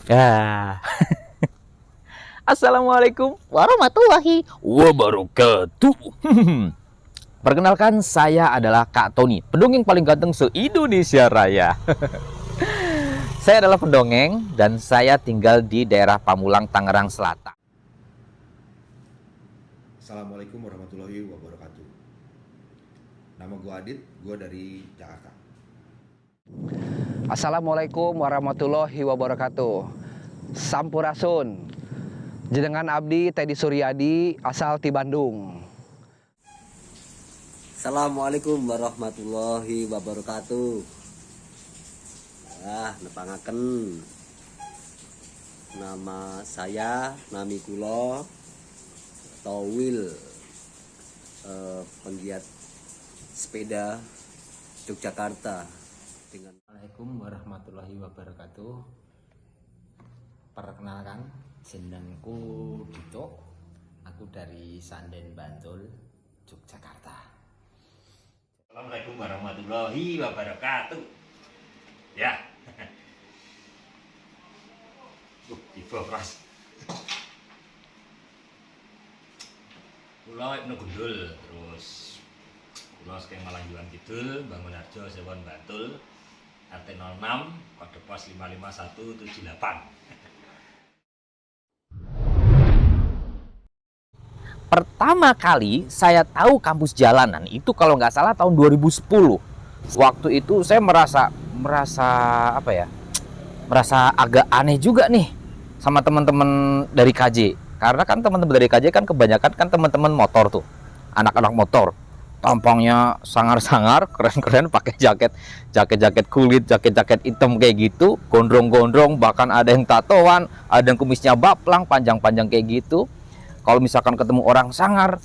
Ya. Assalamualaikum warahmatullahi wabarakatuh. Perkenalkan, saya adalah Kak Tony, pendongeng paling ganteng se-Indonesia Raya. Saya adalah pendongeng dan saya tinggal di daerah Pamulang, Tangerang Selatan. Assalamualaikum warahmatullahi wabarakatuh. Nama gue Adit, gue dari Jakarta. Assalamualaikum warahmatullahi wabarakatuh. Sampurasun. Jenengan abdi Teddy Suryadi asal ti Bandung. Assalamualaikum warahmatullahi wabarakatuh. Nepangaken. Nama saya nami kula Towil, penggiat sepeda Yogyakarta. Assalamualaikum warahmatullahi wabarakatuh. Perkenalkan, jenengku Dito. Aku dari Sanden, Bantul, Yogyakarta. Assalamualaikum warahmatullahi wabarakatuh. Ya. Ibu keras. Kula Ibnu Gundul, terus kula saking Malangjuang Kidul, Bangunarjo, Sewon, Bantul. RT 06, kode pos 55178. Pertama kali saya tahu kampus jalanan itu kalau nggak salah tahun 2010. Waktu itu saya merasa apa ya? Merasa agak aneh juga nih sama teman-teman dari KJ. Karena kan teman-teman dari KJ kan kebanyakan kan teman-teman motor tuh. Anak-anak motor. Tampangnya sangar-sangar, keren-keren, pakai jaket kulit, jaket hitam kayak gitu, gondrong-gondrong, bahkan ada yang tatoan, ada yang kumisnya baplang, panjang-panjang kayak gitu. Kalau misalkan ketemu orang sangar,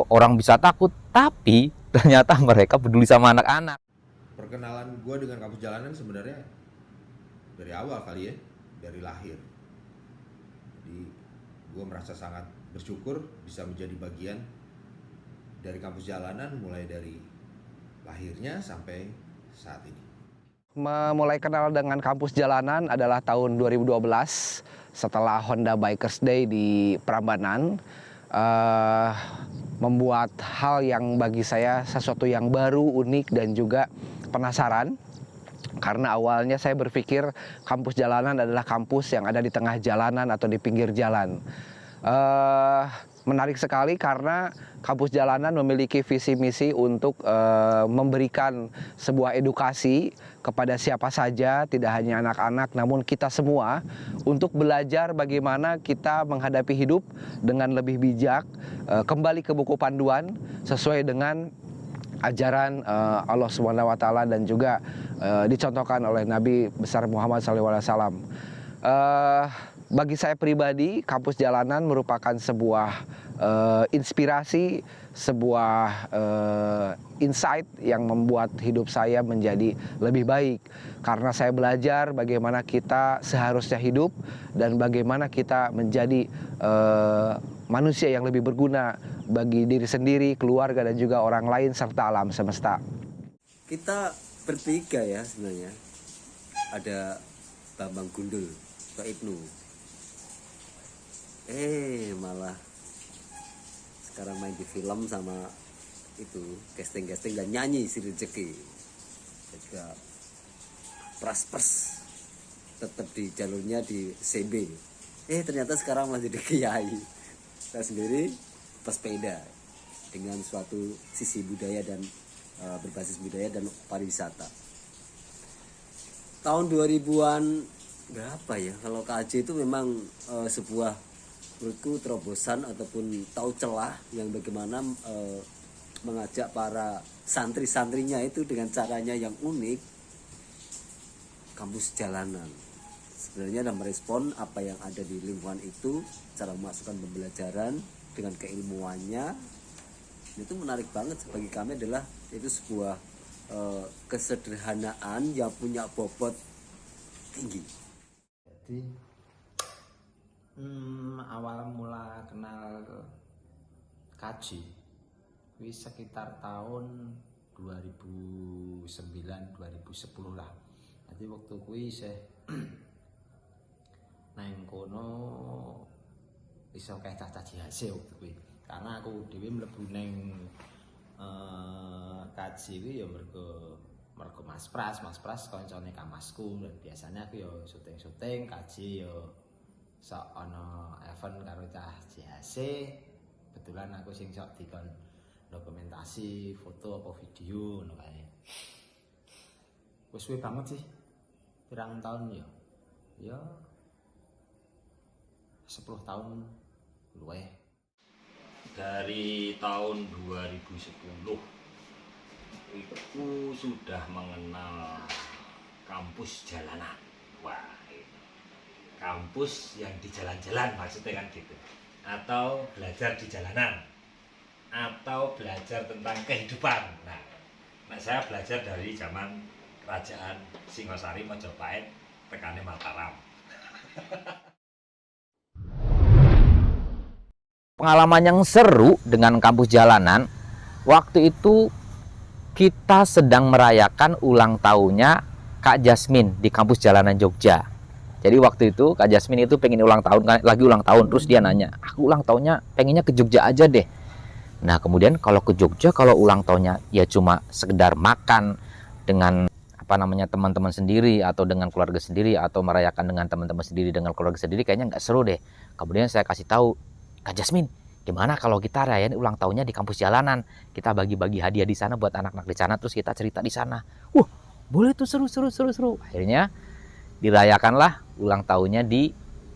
orang bisa takut, tapi ternyata mereka peduli sama anak-anak. Perkenalan gue dengan kampus jalanan sebenarnya dari awal kali ya, dari lahir. Jadi gue merasa sangat bersyukur bisa menjadi bagian dari kampus jalanan mulai dari lahirnya sampai saat ini. Memulai kenal dengan kampus jalanan adalah tahun 2012 setelah Honda Bikers Day di Prambanan. Membuat hal yang bagi saya sesuatu yang baru, unik dan juga penasaran. Karena awalnya saya berpikir kampus jalanan adalah kampus yang ada di tengah jalanan atau di pinggir jalan. Menarik sekali karena kampus jalanan memiliki visi misi untuk memberikan sebuah edukasi kepada siapa saja, tidak hanya anak-anak namun kita semua, untuk belajar bagaimana kita menghadapi hidup dengan lebih bijak, kembali ke buku panduan sesuai dengan ajaran Allah SWT dan juga dicontohkan oleh Nabi besar Muhammad SAW. Bagi saya pribadi, kampus jalanan merupakan sebuah inspirasi, sebuah insight yang membuat hidup saya menjadi lebih baik. Karena saya belajar bagaimana kita seharusnya hidup dan bagaimana kita menjadi manusia yang lebih berguna bagi diri sendiri, keluarga dan juga orang lain serta alam semesta. Kita bertiga ya sebenarnya. Ada Bambang Gundul, Pak Ibnu. Malah sekarang main di film sama itu casting dan nyanyi si rezeki. Juga pras tetap di jalurnya di CB. Ternyata sekarang masih di Kiai. Saya sendiri pesepeda dengan suatu sisi budaya dan berbasis budaya dan pariwisata. Tahun 2000-an berapa ya? Kalau KJ itu memang sebuah menurutku terobosan ataupun tahu celah yang bagaimana mengajak para santri-santrinya itu dengan caranya yang unik, kampus jalanan. Sebenarnya dalam merespon apa yang ada di lingkungan itu, cara memasukkan pembelajaran dengan keilmuannya, itu menarik banget bagi kami adalah itu sebuah kesederhanaan yang punya bobot tinggi. Jadi awal mula kenal kaji wis sekitar tahun 2009 2010 lah. Jadi waktu kuwi saya nang kono iso kae cacah jihase waktu kuwi. Karena aku dhewe mlebu nang kaji kuwi ya mergo Mas Pras koncone kampasku. Dan biasanya aku ya syuting kaji ya sok ana event karo cah jihase. Kebetulan aku sing sok dikon dokumentasi, foto apa video ngono kae. Wis suwe banget sih. Pirang tahun ya? Ya 10 tahun luwih. Dari tahun 2010 itu sudah mengenal kampus jalanan. Wah, itu. Kampus yang di jalan-jalan maksudnya kan gitu. Atau belajar di jalanan. Atau belajar tentang kehidupan. Nah, saya belajar dari zaman kerajaan Singosari Majapahit tekane Mataram. Pengalaman yang seru dengan kampus jalanan, waktu itu kita sedang merayakan ulang tahunnya Kak Jasmine di kampus jalanan Jogja. Jadi waktu itu Kak Jasmine itu pengen ulang tahun, lagi ulang tahun, terus dia nanya, aku ulang tahunnya pengennya ke Jogja aja deh. Nah kemudian kalau ke Jogja, kalau ulang tahunnya ya cuma sekedar makan dengan teman-teman sendiri atau dengan keluarga sendiri, atau merayakan dengan teman-teman sendiri dengan keluarga sendiri, kayaknya nggak seru deh. Kemudian saya kasih tahu, Kak Jasmine, gimana kalau kita rayain ulang tahunnya di kampus jalanan? Kita bagi-bagi hadiah di sana buat anak-anak di sana, terus kita cerita di sana. Wah, boleh tuh, seru. Akhirnya dirayakanlah ulang tahunnya di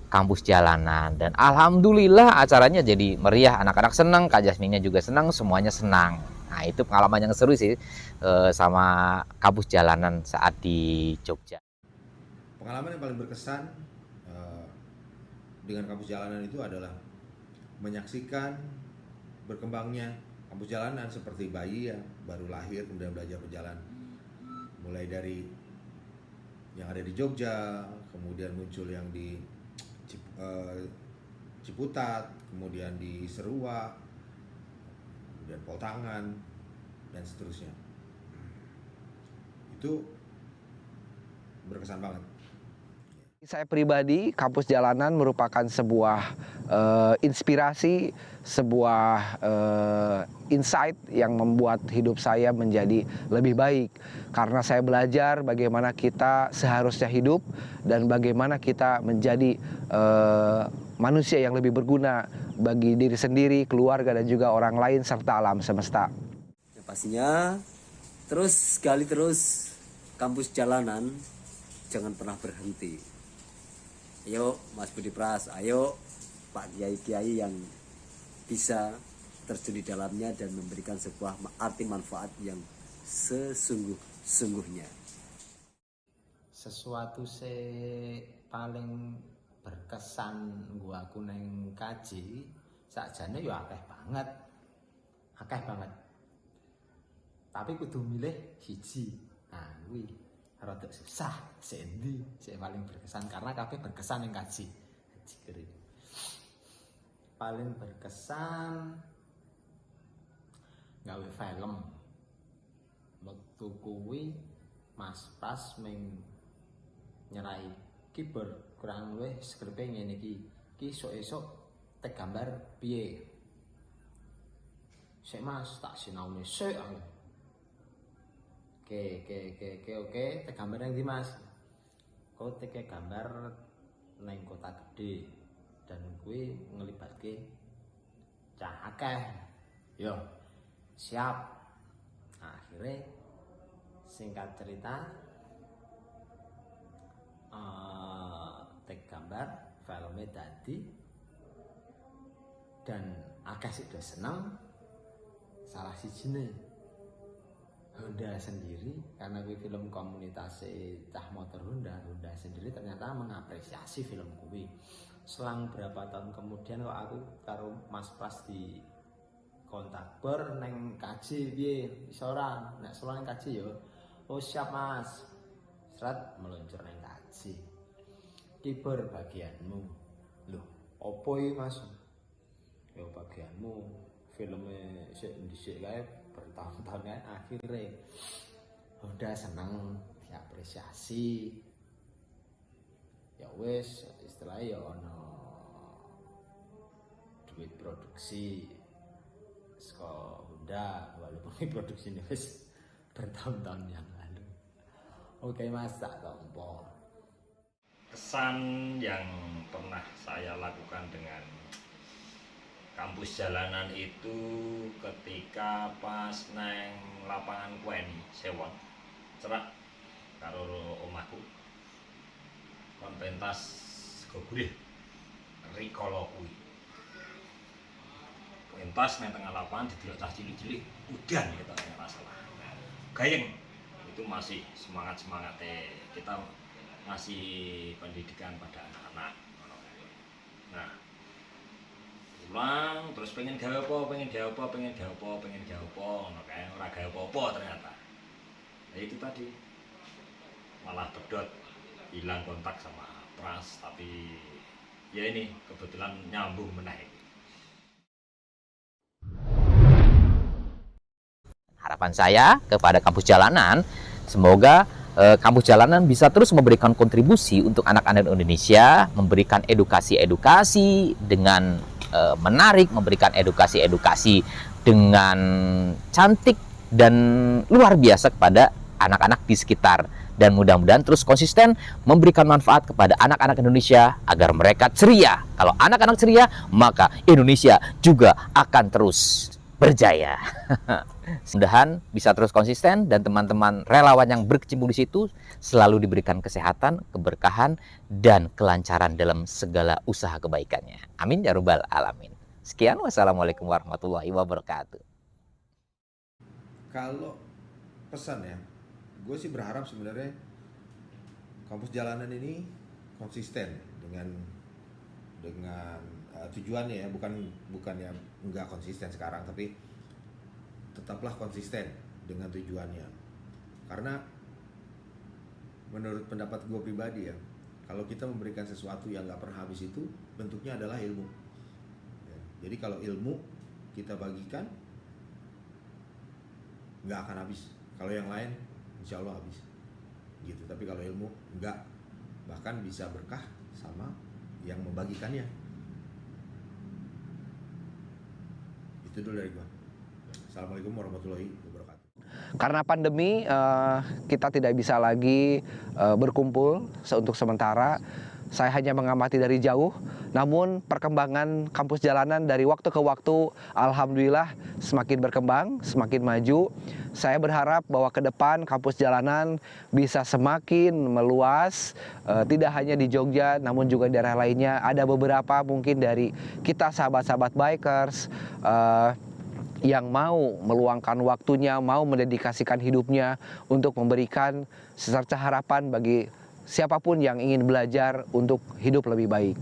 kampus jalanan. Dan alhamdulillah acaranya jadi meriah, anak-anak senang, Kak Jasmine-nya juga senang, semuanya senang. Nah, itu pengalaman yang seru sih sama kampus jalanan saat di Jogja. Pengalaman yang paling berkesan dengan kampus jalanan itu adalah menyaksikan berkembangnya kampus jalanan seperti bayi ya, baru lahir kemudian belajar berjalan. Mulai dari yang ada di Jogja, kemudian muncul yang di Ciputat, kemudian di Seruak, kemudian Poltangan, dan seterusnya. Itu berkesan banget. Saya pribadi, kampus jalanan merupakan sebuah inspirasi, sebuah insight yang membuat hidup saya menjadi lebih baik. Karena saya belajar bagaimana kita seharusnya hidup dan bagaimana kita menjadi manusia yang lebih berguna bagi diri sendiri, keluarga, dan juga orang lain serta alam semesta. Ya, pastinya terus kampus jalanan jangan pernah berhenti. Ayo Mas Budi Pras, ayo Pak Kiai-Kiai yang bisa terjun di dalamnya dan memberikan sebuah arti manfaat yang sesungguh-sungguhnya. Sesuatu paling berkesan gua aku neng kaji sakjane ya akeh banget. Tapi kudu milih hiji. Nah, kuwi rada susah, sendi sing paling berkesan karena kabeh berkesan yang kaji. Paling berkesan gawe film. Waktu kuwi Mas Pras nyerai kiber kurang luwih skripe ngene iki. Ki esuk-esuk tek gambar piye? Sik Mas, tak sinaune sik. Oke, tek gambar yang di Mas. Kau tek gambar neng kota gede dan gue ngelibatke cah akeh. Yo, siap. Nah, akhirnya singkat cerita tek gambar filmnya tadi dan akeh sih udah seneng. Salah sijine Honda sendiri, karena gue film komunitas cah motor Honda sendiri ternyata mengapresiasi film gue. Selang berapa tahun kemudian kok aku karo Mas Pras di kontak neng kaji piye iso ora nek soal neng kaji yo. Oh siap Mas. Serat meluncur neng kaji. Kiber bagianmu. Loh, opo iki Mas? Yo bagianmu filmnya sik dhisik kae bertahun-tahun kae akhirnya udah seneng diapresiasi. Ya wis istilahnya ya ono duit produksi saka Honda, walaupun ini produksi ini wis bertahun-tahun yang lalu. Oke Mas, tak tompo. Kesan yang pernah saya lakukan dengan kampus jalanan itu ketika pas neng lapangan kueni sewon cerak karo omahku kon pentas gogurih rikala kuwi pentas neng tengah lapangan didelok cah cilik-cilik udan gitu ya masalah gayeng itu masih semangatnya kita masih pendidikan pada anak-anak. Nah, pulang terus pengen gawe apa, ngono kae ora gawe apa-apa ternyata. Nah itu tadi malah pedot hilang kontak sama Pras, tapi ya ini kebetulan nyambung meneh. Harapan saya kepada kampus jalanan, semoga kampus jalanan bisa terus memberikan kontribusi untuk anak-anak Indonesia, memberikan edukasi-edukasi dengan menarik, memberikan edukasi-edukasi dengan cantik dan luar biasa kepada anak-anak di sekitar. Dan mudah-mudahan terus konsisten memberikan manfaat kepada anak-anak Indonesia agar mereka ceria. Kalau anak-anak ceria, maka Indonesia juga akan terus berjaya. Mudah-mudahan bisa terus konsisten dan teman-teman relawan yang berkecimpung di situ selalu diberikan kesehatan, keberkahan, dan kelancaran dalam segala usaha kebaikannya. Amin ya rabbal alamin. Sekian, wassalamualaikum warahmatullahi wabarakatuh. Kalau pesan ya, gue sih berharap sebenarnya kampus jalanan ini konsisten dengan tujuannya ya, bukan ya nggak konsisten sekarang, tapi tetaplah konsisten dengan tujuannya. Karena menurut pendapat gue pribadi ya, kalau kita memberikan sesuatu yang nggak pernah habis itu bentuknya adalah ilmu ya. Jadi kalau ilmu kita bagikan nggak akan habis. Kalau yang lain insya Allah habis gitu, tapi kalau ilmu nggak, bahkan bisa berkah sama yang membagikannya. Itu dulu dari gue. Assalamualaikum warahmatullahi wabarakatuh. Karena pandemi kita tidak bisa lagi berkumpul untuk sementara. Saya hanya mengamati dari jauh, namun perkembangan kampus jalanan dari waktu ke waktu alhamdulillah semakin berkembang, semakin maju. Saya berharap bahwa ke depan kampus jalanan bisa semakin meluas, tidak hanya di Jogja namun juga di daerah lainnya. Ada beberapa mungkin dari kita sahabat-sahabat bikers yang mau meluangkan waktunya, mau mendedikasikan hidupnya untuk memberikan secerca harapan bagi siapapun yang ingin belajar untuk hidup lebih baik.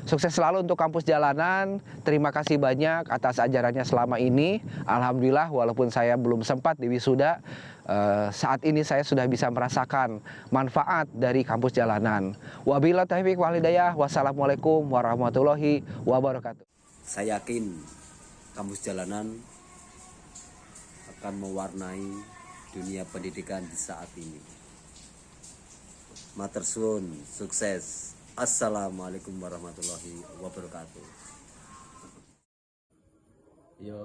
Sukses selalu untuk kampus jalanan. Terima kasih banyak atas ajarannya selama ini. Alhamdulillah walaupun saya belum sempat di wisuda, saat ini saya sudah bisa merasakan manfaat dari kampus jalanan. Wabillahi taufiq wal hidayah. Wassalamualaikum warahmatullahi wabarakatuh. Saya yakin kampus jalanan akan mewarnai dunia pendidikan di saat ini. Matur suwun, sukses. Assalamualaikum warahmatullahi wabarakatuh. Yo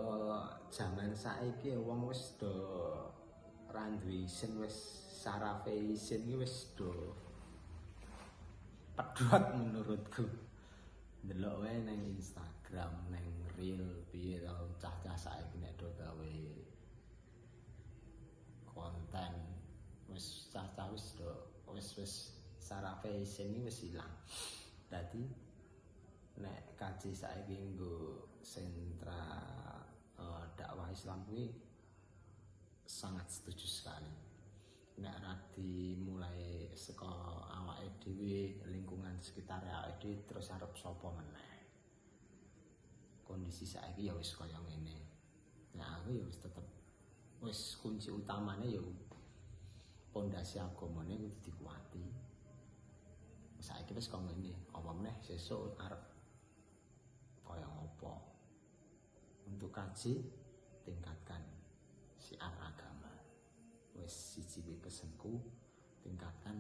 zaman saiki wong wis do ra duwe isin, wis sarafe isin iki wis do pedhot menurutku. Delok wae nang Instagram, nang reel piye to cah-cah saiki nek do gawe konten wis cah-cah wis do wis sarafe isin iki wis ilang. Dadi nek kaji saiki nggo sentra dakwah Islam kuwi sangat setuju sekali. Nek ra dimulai saka awake dhewe, lingkungan sekitar awake dhewe, terus arep sapa meneh. Kondisi saiki ya wis kaya ngene. Nah aku ya wis tetep wis kunci utamane ya pondasi agamane kudu dikuati. Saiki wis kok ngene, apa meneh sesuk arep kaya ngopo. Untuk kaji tingkatkan syiar agama. Wis siji pesenku, tingkatkan.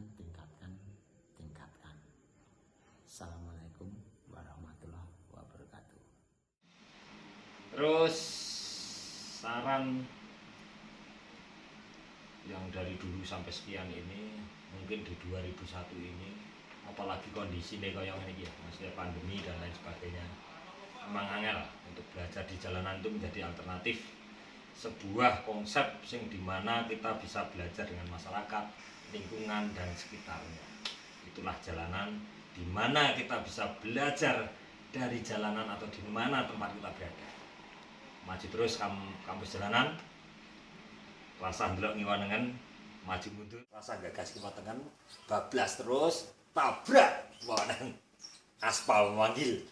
Assalamualaikum warahmatullahi wabarakatuh. Terus saran yang dari dulu sampai sekian ini, mungkin di 2001 ini, apalagi kondisi kayak ini ya, masih pandemi dan lain sebagainya, memang angel untuk belajar di jalanan itu menjadi alternatif sebuah konsep sing dimana kita bisa belajar dengan masyarakat, lingkungan dan sekitarnya. Itulah jalanan dimana kita bisa belajar dari jalanan atau di mana tempat kita berada. Maju terus kampus jalanan, rasa ndelok ngiwanengen, maju mundur, rasa gagas kiwatengen, bablas terus, tabrak wanen aspal memanggil.